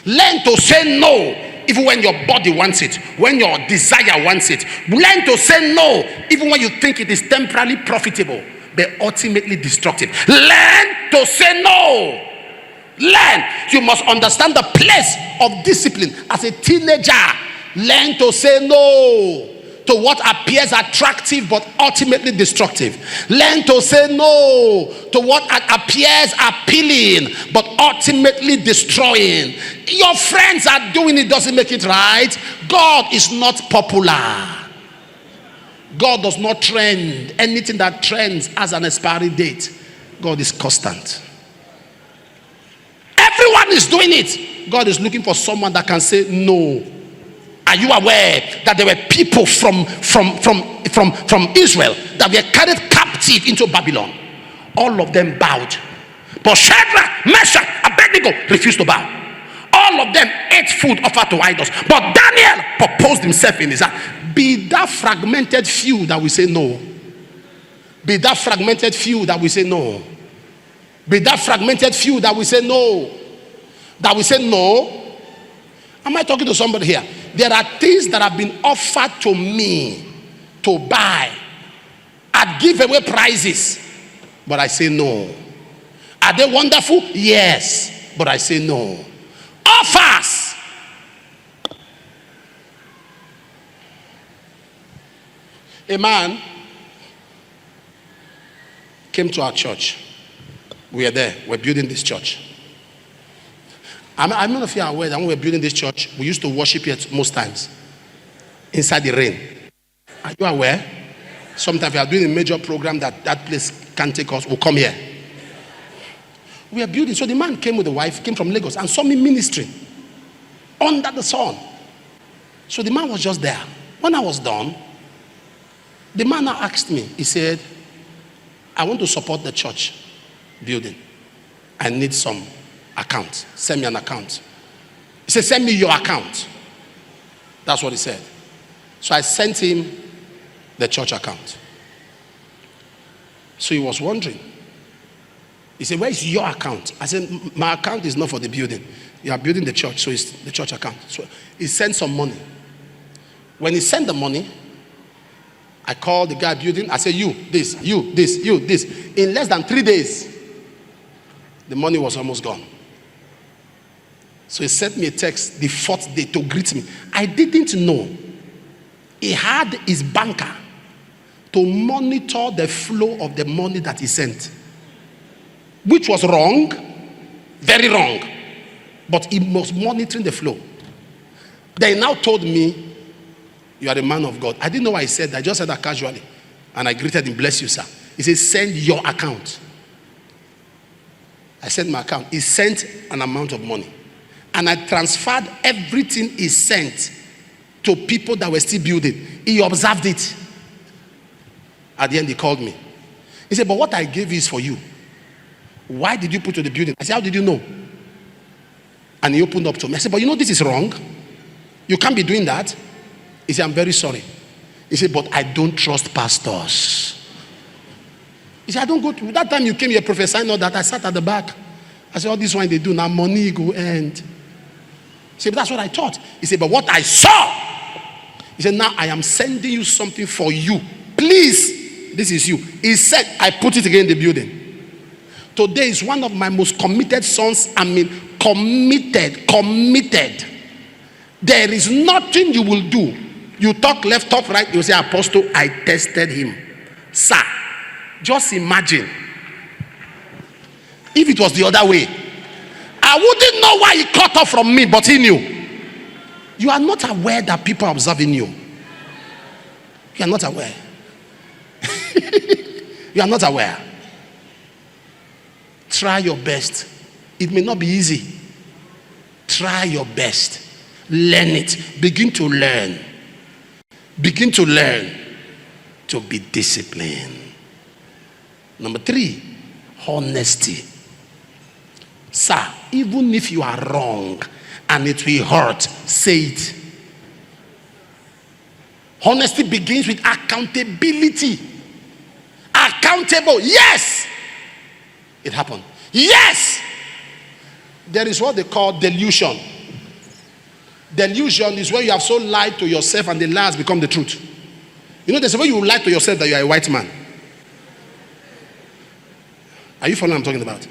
Learn to say no even when your body wants it, when your desire wants it. Learn to say no even when you think it is temporarily profitable but ultimately destructive. Learn to say no. Learn. You must understand the place of discipline. As a teenager, learn to say no to what appears attractive but ultimately destructive. Learn to say no to what appears appealing but ultimately destroying. Your friends are doing it, doesn't make it right. God is not popular. God does not trend. Anything that trends has an expiry date. God is constant. Everyone is doing it. God is looking for someone that can say no. Are you aware that there were people from Israel that were carried captive into Babylon? All of them bowed. But Shadrach, Meshach, Abednego refused to bow. All of them ate food offered to idols. But Daniel proposed himself in his heart. Be that fragmented few that we say no. Be that fragmented few that we say no. Be that fragmented few that we say no. That we say no. Am I talking to somebody here? There are things that have been offered to me to buy. I'd give away prizes, but I say no. Are they wonderful? Yes, but I say no. Offers. A man came to our church. We are there. We're building this church. I'm not if you are aware that when we're building this church, we used to worship here most times inside the rain. Are you aware? Sometimes we are doing a major program that place can't take us. We'll come here. We are building. So the man came with the wife, came from Lagos, and saw me ministering under the sun. So the man was just there. When I was done, the man now asked me. He said, I want to support the church building. I need some account. Send me an account. He said, send me your account. That's what he said. So I sent him the church account. So he was wondering. He said, where is your account? I said, my account is not for the building. You are building the church, so it's the church account. So he sent some money. When he sent the money, I called the guy building. I said, you, this, you, this, you, this. In less than 3 days, the money was almost gone. So he sent me a text the 4th day to greet me. I didn't know he had his banker to monitor the flow of the money that he sent, which was wrong, very wrong, but he was monitoring the flow. They now told me, you are a man of God. I didn't know why he said that. I just said that casually, and I greeted him, bless you, sir. He said, send your account. I sent my account. He sent an amount of money, and I transferred everything he sent to people that were still building. He observed it. At the end, he called me. He said, but what I gave is for you. Why did you put to the building? I said, how did you know? And he opened up to me. I said, but you know this is wrong. You can't be doing that. He said, I'm very sorry. He said, but I don't trust pastors. He said, I don't go to, that time you came here prophesying all that, I sat at the back. I said, all this one they do, now money go end. He said, but that's what I thought. He said, but what I saw. He said, now I am sending you something for you. Please, this is you. He said, I put it again in the building. Today is one of my most committed sons. I mean, committed. There is nothing you will do. You talk left, talk right, you say, Apostle, I tested him. Sir, just imagine if it was the other way. I wouldn't know why he cut off from me, but he knew. You are not aware that people are observing you. You are not aware. You are not aware. Try your best. It may not be easy. Try your best. Learn it. Begin to learn. Begin to learn to be disciplined. Number 3, honesty. Sir, even if you are wrong and it will hurt, say it. Honesty begins with accountability. Accountable. Yes, it happened. Yes, there is what they call delusion. Delusion is when you have so lied to yourself and the lie has become the truth. You know, there's a way you lie to yourself that you are a white man. Are you following what I'm talking about?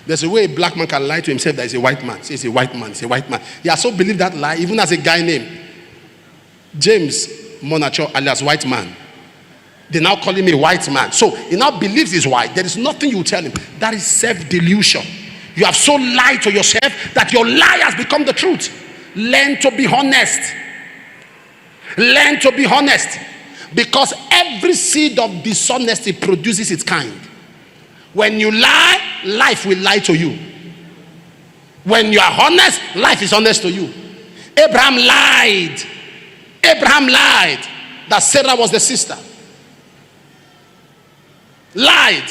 There's a way a black man can lie to himself that he's a white man. Say he's a white man, he's a white man. He has so believed that lie, even as a guy named James Monacho, alias white man. They now call him a white man. So he now believes he's white. There is nothing you tell him. That is self-delusion. You have so lied to yourself that your lie has become the truth. Learn to be honest. Learn to be honest. Because every seed of dishonesty produces its kind. When you lie, life will lie to you. When you are honest, life is honest to you. Abraham lied. Abraham lied that Sarah was the sister. Lied.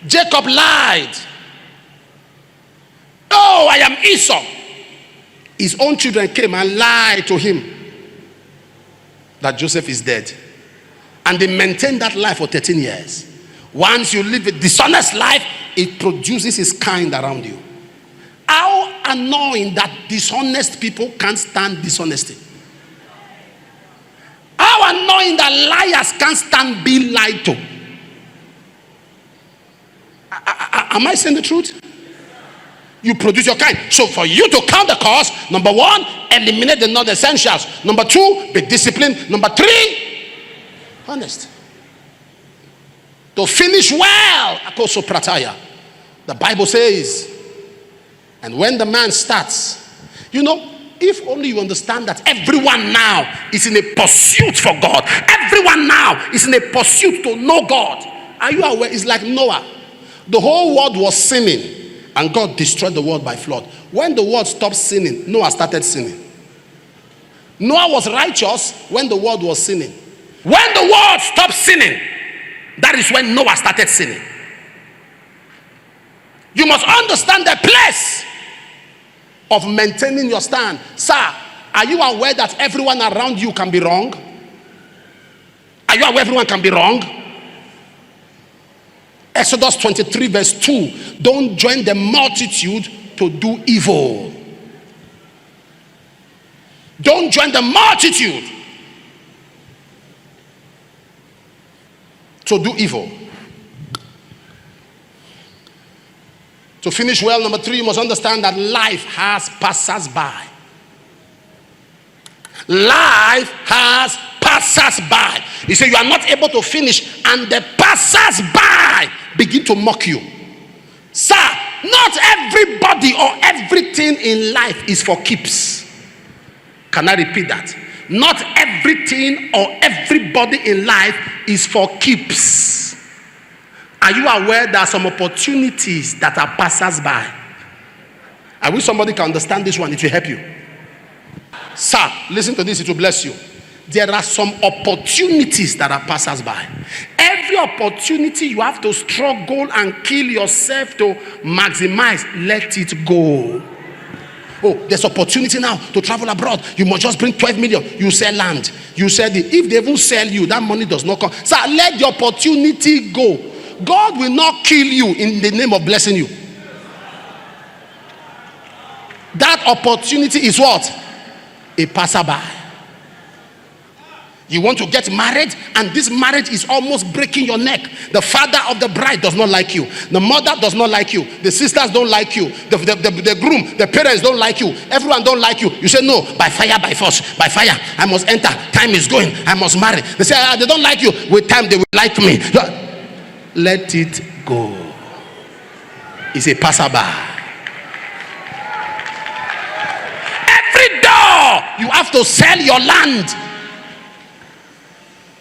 Jacob lied. Oh, I am Esau. His own children came and lied to him that Joseph is dead. And they maintained that life for 13 years. Once you live a dishonest life, it produces its kind around you. How annoying that dishonest people can't stand dishonesty. How annoying that liars can't stand being lied to. Am I saying the truth? You produce your kind. So for you to count the cost, number one, eliminate the non-essentials. Number two, be disciplined. Number three, honest. To finish well, akoso prataya. The Bible says, and when the man starts, if only you understand that everyone now is in a pursuit for God. Everyone now is in a pursuit to know God. Are you aware? It's like Noah. The whole world was sinning. And God destroyed the world by flood. When the world stopped sinning, Noah started sinning. Noah was righteous when the world was sinning. When the world stopped sinning, that is when Noah started sinning. You must understand the place of maintaining your stand. Sir, are you aware that everyone around you can be wrong? Are you aware everyone can be wrong? Exodus 23 verse 2. Don't join the multitude to do evil. Don't join the multitude to do evil. To finish well, number 3, you must understand that life has passers-by. Life has passers-by. You say you are not able to finish, and the passers-by begin to mock you. Sir, not everybody or everything in life is for keeps. Can I repeat that? Not everything or everybody in life is for keeps. Are you aware there are some opportunities that are passers-by? I wish somebody can understand this one. It will help you. Sir, listen to this. It will bless you. There are some opportunities that are passers-by. Every opportunity you have to struggle and kill yourself to maximize. Let it go. Oh, there's opportunity now to travel abroad. You must just bring 12 million. You sell land. You sell it. If they even sell you, that money does not come. Sir, let the opportunity go. God will not kill you in the name of blessing you. That opportunity is what? A passerby. You want to get married, and this marriage is almost breaking your neck. The father of the bride does not like you. The mother does not like you. The sisters don't like you. The groom, the parents don't like you. Everyone don't like you. You say, no, by fire, by force. By fire, I must enter. Time is going. I must marry. They say, they don't like you. With time, they will like me. Let it go. It's a passerby. Every door, you have to sell your land.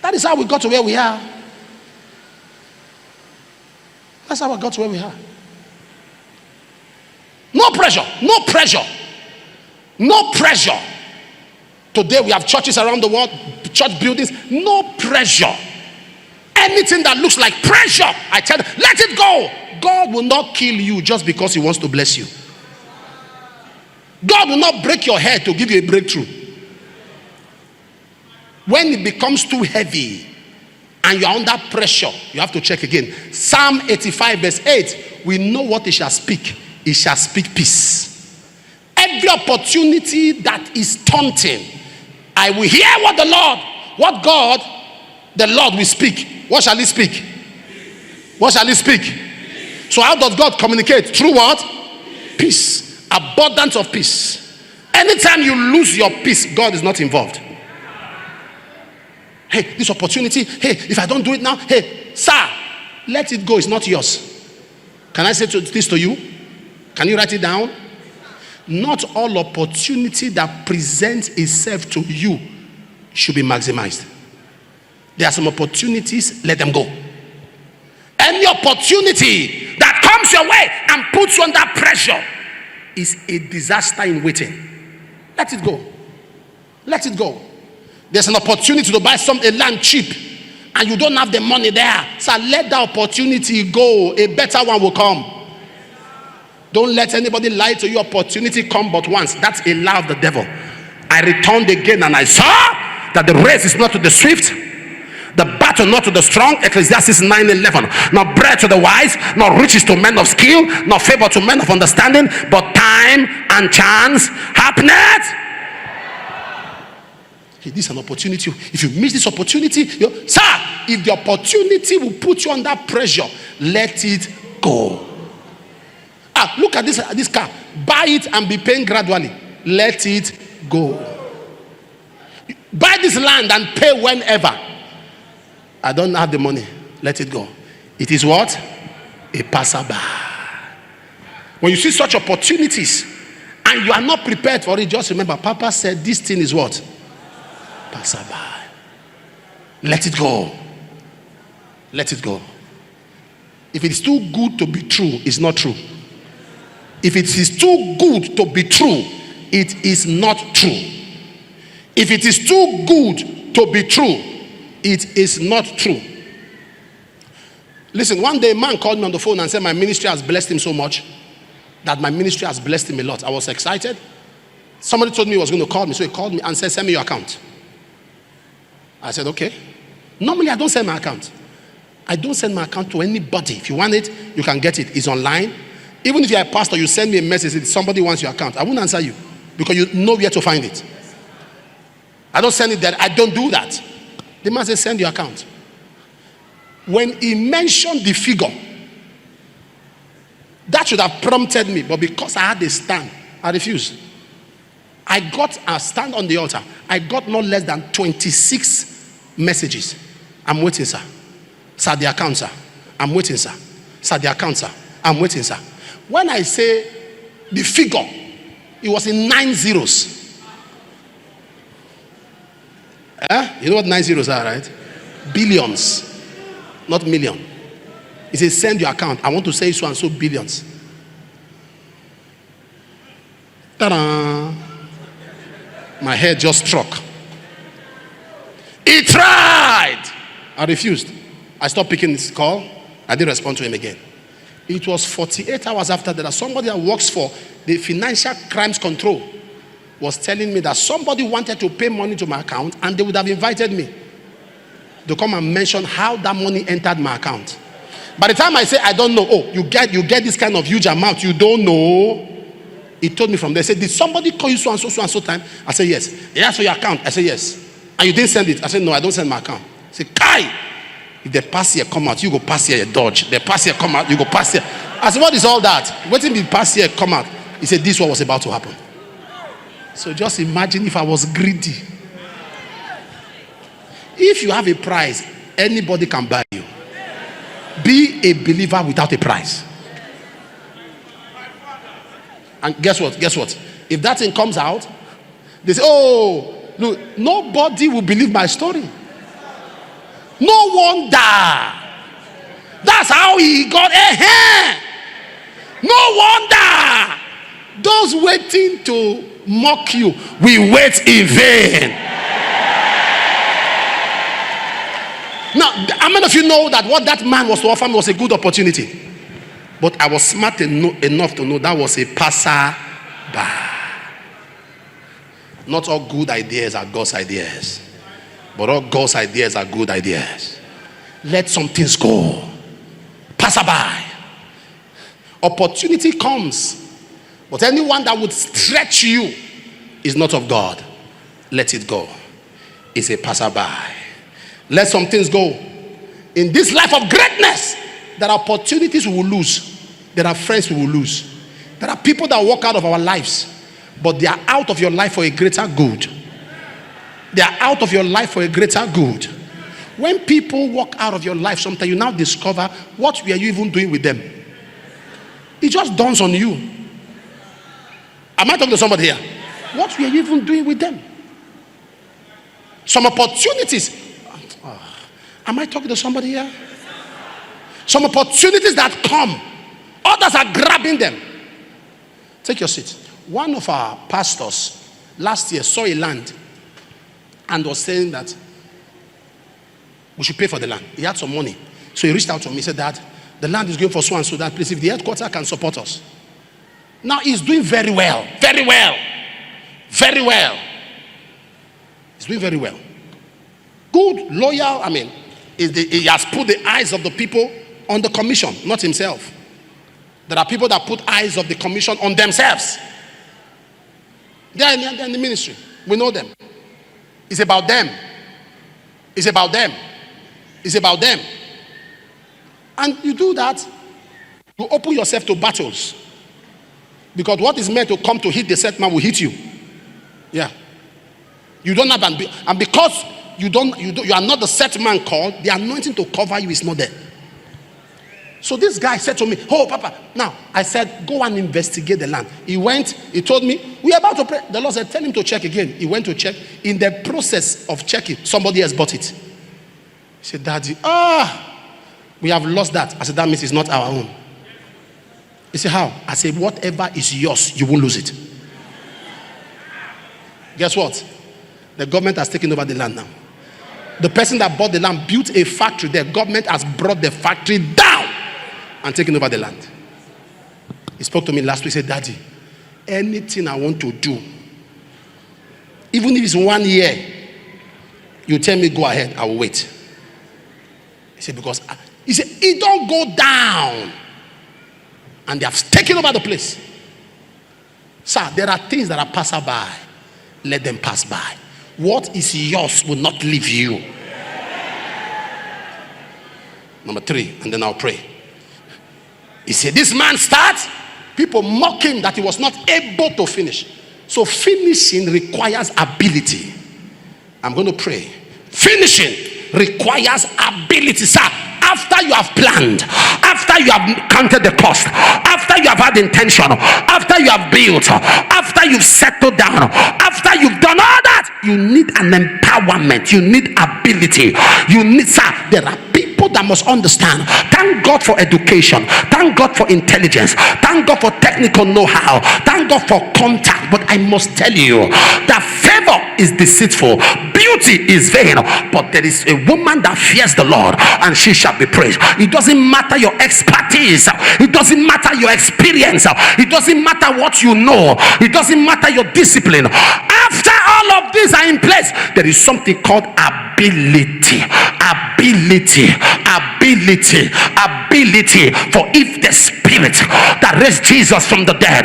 That is how we got to where we are. That's how we got to where we are. No pressure. No pressure. No pressure. Today we have churches around the world, church buildings. No pressure. Anything that looks like pressure, I tell you, let it go. God will not kill you just because he wants to bless you. God will not break your head to give you a breakthrough. When it becomes too heavy and you're under pressure, you have to check again. Psalm 85 verse 8, we know what he shall speak. He shall speak peace. Every opportunity that is taunting, I will hear what God, the Lord will speak. What shall he speak? What shall he speak? So how does God communicate? Through what? Peace. Abundance of peace. Anytime you lose your peace, God is not involved. Hey, this opportunity, hey, if I don't do it now, hey, sir, let it go. It's not yours. Can I say this to you? Can you write it down? Not all opportunity that presents itself to you should be maximized. There are some opportunities, let them go. Any opportunity that comes your way and puts you under pressure is a disaster in waiting. Let it go. Let it go. There's an opportunity to buy a land cheap, and you don't have the money there, so let the opportunity go. A better one will come. Don't let anybody lie to you. Opportunity come but once. That's a lie of the devil. I returned again and I saw that the race is not to the swift, the battle not to the strong. Ecclesiastes 9:11. Not bread to the wise, not riches to men of skill, not favor to men of understanding, but time and chance happeneth. Hey, this is an opportunity. If you miss this opportunity, sir, if the opportunity will put you under pressure, let it go. Look at this car. Buy it and be paying gradually. Let it go. Buy this land and pay whenever. I don't have the money. Let it go. It is what? A passerby. When you see such opportunities and you are not prepared for it, just remember, Papa said this thing is what? Passerby. Let it go. Let it go. If it is too good to be true, it's not true. If it is too good to be true, it is not true. If it is too good to be true, it is not true. Listen, one day a man called me on the phone and said my ministry has blessed him so much, that my ministry has blessed him a lot. I was excited. Somebody told me he was going to call me, so he called me and said, send me your account. I said, okay. Normally I don't send my account. I don't send my account to anybody. If you want it, you can get it. It's online. Even if you're a pastor, you send me a message if somebody wants your account, I won't answer you because you know where to find it. I don't send it there. I don't do that. The man says, send your account. When he mentioned the figure, that should have prompted me, but because I had a stand, I refused. I got a stand on the altar. I got no less than 26 messages. I'm waiting, sir. Sir, the account, sir. I'm waiting, sir. Sir, the account, sir. I'm waiting, sir. When I say the figure, it was in 9 zeros. You know what 9 zeros are, right? Billions, not million. He says, send your account. I want to say so and so billions. Ta-da! My head just struck. He tried. I refused. I stopped picking his call. I didn't respond to him again. It was 48 hours after that somebody that works for the Financial Crimes Control was telling me that somebody wanted to pay money to my account and they would have invited me to come and mention how that money entered my account. By the time I say, I don't know, oh, you get this kind of huge amount, you don't know. He told me from there, he said, did somebody call you so and so time? I said, yes. He asked for your account. I said, yes. And you didn't send it? I said, no, I don't send my account. He said, Kai! If they pass here, come out, you go pass here, you dodge. They pass here, come out, you go pass here. I said, what is all that? Waiting me pass here, come out. He said, this is what was about to happen. So just imagine if I was greedy. If you have a prize, anybody can buy you. Be a believer without a prize. And guess what? If that thing comes out, they say, oh, look, nobody will believe my story. No wonder. That's how he got ahead. No wonder. Those waiting to mock you, we wait in vain. Now, how many of you know that what that man was to offer me was a good opportunity? But I was smart enough to know that was a passerby. Not all good ideas are God's ideas. But all God's ideas are good ideas. Let some things go. Passerby. Opportunity comes. But anyone that would stretch you is not of God. Let it go. It's a passerby. Let some things go. In this life of greatness, there are opportunities we will lose. There are friends we will lose. There are people that walk out of our lives, but they are out of your life for a greater good. They are out of your life for a greater good. When people walk out of your life, sometimes you now discover what were you even doing with them. It just dawns on you. Am I talking to somebody here? What were you even doing with them? Some opportunities. Am I talking to somebody here? Some opportunities that come, others are grabbing them. Take your seat. One of our pastors last year saw a land and was saying that We should pay for the land. He had some money. So he reached out to me. He said, Dad, the land is going for so and so that place. If the headquarters can support us. Now he's doing very well. Very well. Very well. He's doing very well. Good, loyal. I mean, he has put the eyes of the people on the commission, not himself. There are people that put eyes of the commission on themselves. They are in the ministry. We know them. It's about them. It's about them. It's about them. And you do that, you open yourself to battles. Because what is meant to come to hit the set man will hit you. Yeah. You don't have, and because you are not the set man called, the anointing to cover you is not there. So this guy said to me, oh, Papa, now I said, go and investigate the land. He went, he told me, we're about to pray. The Lord said, tell him to check again. He went to check. In the process of checking, somebody else bought it. He said, Daddy, we have lost that. I said, that means it's not our own. He said, how? I said, whatever is yours, you won't lose it. Guess what? The government has taken over the land now. The person that bought the land built a factory. The government has brought the factory down and taken over the land. He spoke to me last week. He said, Daddy, anything I want to do, even if it's 1 year, you tell me go ahead, I will wait. He said, because he said, it don't go down. And they have taken over the place. Sir, there are things that are passer by. Let them pass by. What is yours will not leave you. Number 3, and then I'll pray. He said, this man starts, people mock him that he was not able to finish. So finishing requires ability. I'm going to pray. Finishing requires ability, sir. After you have planned, after you have counted the cost, after you have had intention, after you have built, after you've settled down, after you've done all that, you need an empowerment. You need ability. You need, sir, there are people that must understand. Thank God for education. Thank God for intelligence. Thank God for technical know-how. Thank God for contact. But I must tell you that favor is deceitful. Beauty is vain. But there is a woman that fears the Lord, and she shall be praised. It doesn't matter your expertise. It doesn't matter your experience. It doesn't matter what you know. It doesn't matter your discipline. After all of these are in place, there is something called ability. For if the spirit that raised Jesus from the dead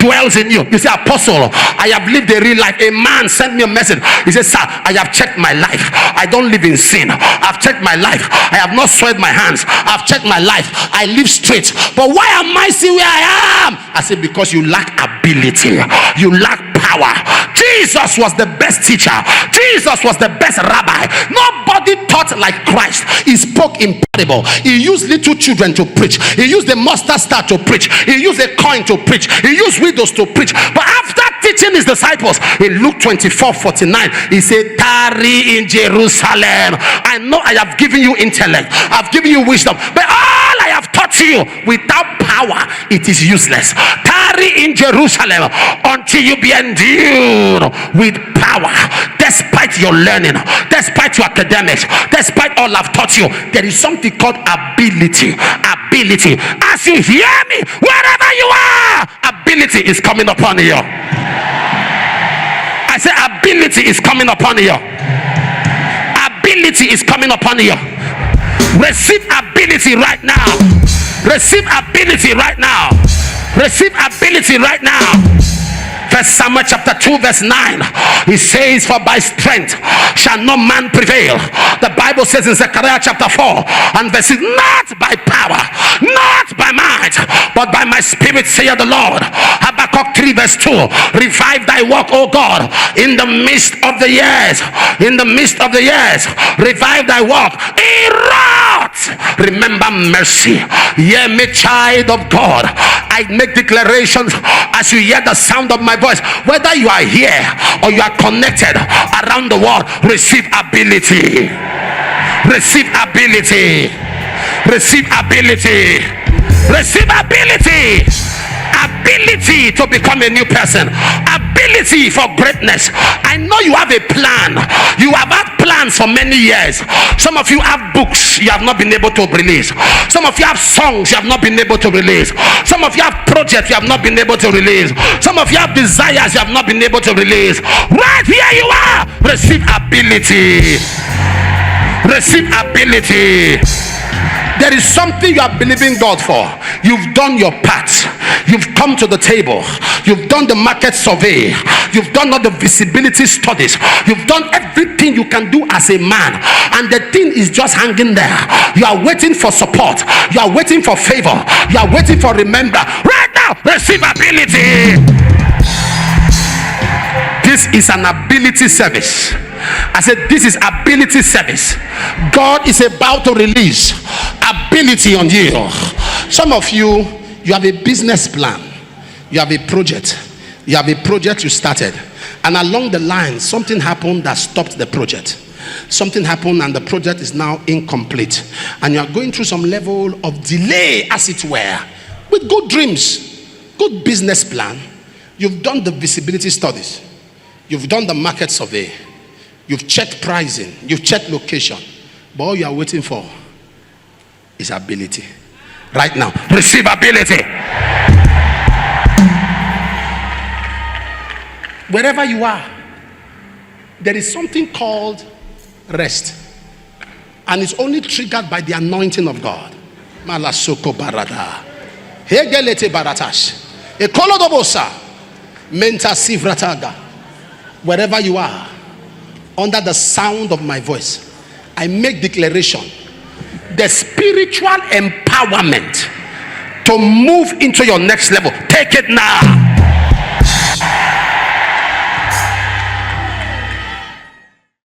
dwells in you. You say, Apostle, I have lived a real life. A man sent me a message. He said, sir, I have checked my life. I don't live in sin. I've checked my life. I have not sweat my hands. I've checked my life. I live straight. But why am I still where I am? I said, because you lack ability. You lack power. Jesus was the best teacher. Jesus was the best rabbi. Nobody taught like Christ. He spoke in parable. He used little children to preach. He used the mustard star to preach. He used a coin to preach. He used widows to preach. But after teaching his disciples in Luke 24:49, he said, tarry in Jerusalem. I know I have given you intellect. I've given you wisdom. But all I have taught you, without power, it is useless. Tarry in Jerusalem until you be endued with power. Despite your learning, despite your academics, despite all I've taught you, there is something called ability. Ability. As you hear me, wherever you are, ability is coming upon you. I say ability is coming upon you. Ability is coming upon you. Receive ability right now. Receive ability right now. Receive ability right now. First Samuel chapter 2 verse 9, he says, for by strength shall no man prevail. The Bible says in Zechariah chapter 4 and verse 6, not by power, not by might, but by my spirit, saith the Lord. Habakkuk 3 verse 2, revive thy work, O God, in the midst of the years. In the midst of the years, revive thy work. Erupt. Remember mercy. Hear me, child of God. I make declarations as you hear the sound of my voice. Whether you are here or you are connected around the world, receive ability. Receive ability. Receive ability. Receive ability. Ability to become a new person. Ability for greatness. I know you have a plan. You have had plans plans for many years. Some of you have books you have not been able to release. Some of you have songs you have not been able to release. Some of you have projects you have not been able to release. Some of you have desires you have not been able to release. Right here you are. Receive ability. Receive ability. There is something you are believing God for. You've done your part. You've come to the table. You've done the market survey. You've done all the visibility studies. You've done everything you can do as a man, and the thing is just hanging there. You are waiting for support. You are waiting for favor. You are waiting for remember. Right now, receive ability. This is an ability service. I said this is ability service. God is about to release ability on you. Some of you have a business plan, you have a project, you started, and along the line something happened that stopped the project. Something happened and the project is now incomplete, and you are going through some level of delay, as it were, with good dreams, good business plan. You've done the visibility studies, you've done the market survey, you've checked pricing, you've checked location, but all you are waiting for is ability. Right now, receive ability. Wherever you are, there is something called rest, and it's only triggered by the anointing of God. Malasoko barada, hegelete baratash, ekolodobosa, menta sivrataga. Wherever you are, under the sound of my voice, I make declaration. The spiritual empowerment to move into your next level, take it now.